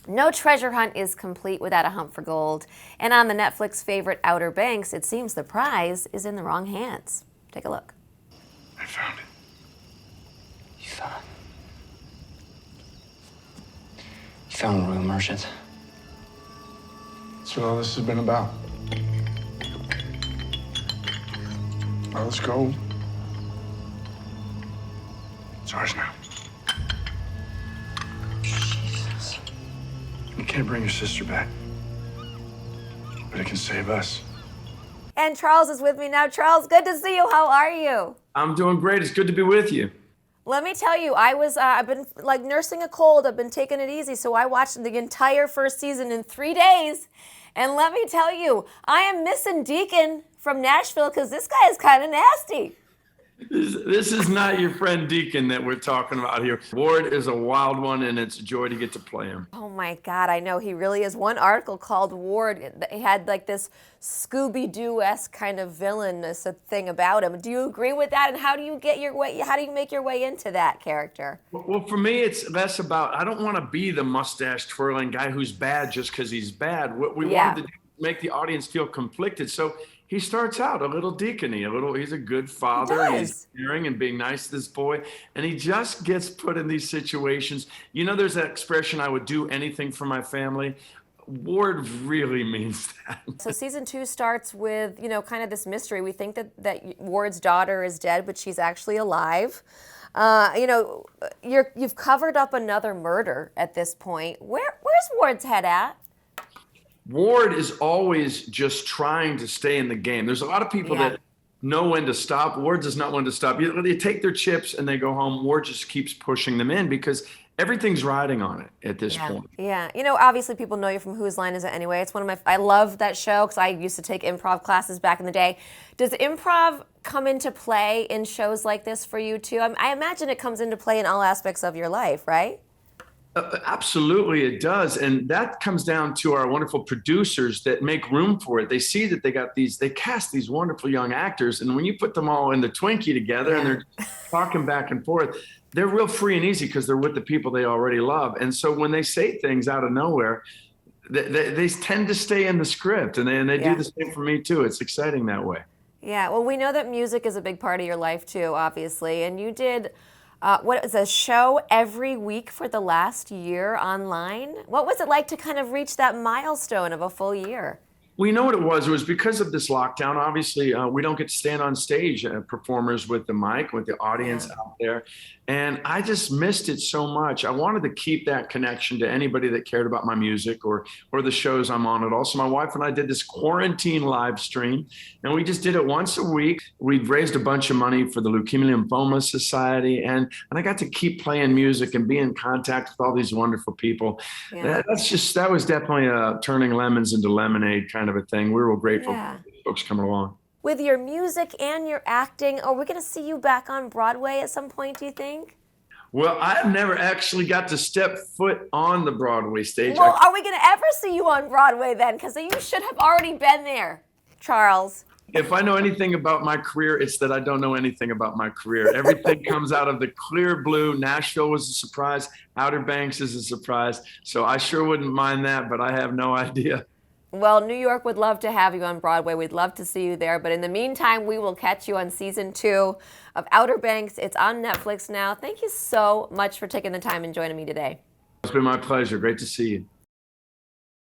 No treasure hunt is complete without a hunt for gold. And on the Netflix favorite Outer Banks, it seems the prize is in the wrong hands. Take a look. I found it. You found. You found royal merchants. That's what all this has been about. All this gold. It's ours now. Jesus. You can't bring your sister back, but it can save us. And Charles is with me now. Charles, good to see you. How are you? I'm doing great. It's good to be with you. Let me tell you, I've been like nursing a cold. I've been taking it easy. So I watched the entire first season in 3 days. And let me tell you, I am missing Deacon from Nashville because this guy is kind of nasty. This is not your friend Deacon that we're talking about here. Ward is a wild one, and it's a joy to get to play him. Oh my God, I know he really is. One article called Ward, he had like this Scooby-Doo-esque kind of villainous thing about him. Do you agree with that? And how do you make your way into that character? Well, for me, it's less about, I don't want to be the mustache twirling guy who's bad just because he's bad. What we wanted to do is make the audience feel conflicted. So he starts out a little deacony, he's a good father. He's caring and being nice to this boy. And he just gets put in these situations. You know, there's that expression, I would do anything for my family. Ward really means that. So season 2 starts with, kind of this mystery. We think that Ward's daughter is dead, but she's actually alive. You've covered up another murder at this point. Where's Ward's head at? Ward is always just trying to stay in the game. There's a lot of people that know when to stop. Ward does not want to stop. They take their chips and they go home. Ward just keeps pushing them in because everything's riding on it at this point. Yeah. Obviously people know you from Whose Line Is It Anyway? It's I love that show because I used to take improv classes back in the day. Does improv come into play in shows like this for you too? I imagine it comes into play in all aspects of your life, right? Absolutely, it does. And that comes down to our wonderful producers that make room for it. They see that they cast these wonderful young actors. And when you put them all in the Twinkie together and they're talking back and forth, they're real free and easy because they're with the people they already love. And so when they say things out of nowhere, they tend to stay in the script. And they do the same for me, too. It's exciting that way. Yeah, well, we know that music is a big part of your life, too, obviously. And you did a show every week for the last year online. What was it like to kind of reach that milestone of a full year? We know what it was. It was because of this lockdown. Obviously, we don't get to stand on stage, performers with the mic, with the audience out there. And I just missed it so much. I wanted to keep that connection to anybody that cared about my music or the shows I'm on at all. So my wife and I did this quarantine live stream, and we just did it once a week. We've raised a bunch of money for the Leukemia Lymphoma Society, and I got to keep playing music and be in contact with all these wonderful people. That was definitely a turning lemons into lemonade kind of a thing. We were grateful for folks coming along. With your music and your acting, are we going to see you back on Broadway at some point, do you think? Well, I've never actually got to step foot on the Broadway stage. Well, are we going to ever see you on Broadway then? Because you should have already been there, Charles. If I know anything about my career, it's that I don't know anything about my career. Everything comes out of the clear blue. Nashville was a surprise. Outer Banks is a surprise. So I sure wouldn't mind that, but I have no idea. Well, New York would love to have you on Broadway. We'd love to see you there. But in the meantime, we will catch you on season 2 of Outer Banks. It's on Netflix now. Thank you so much for taking the time and joining me today. It's been my pleasure. Great to see you.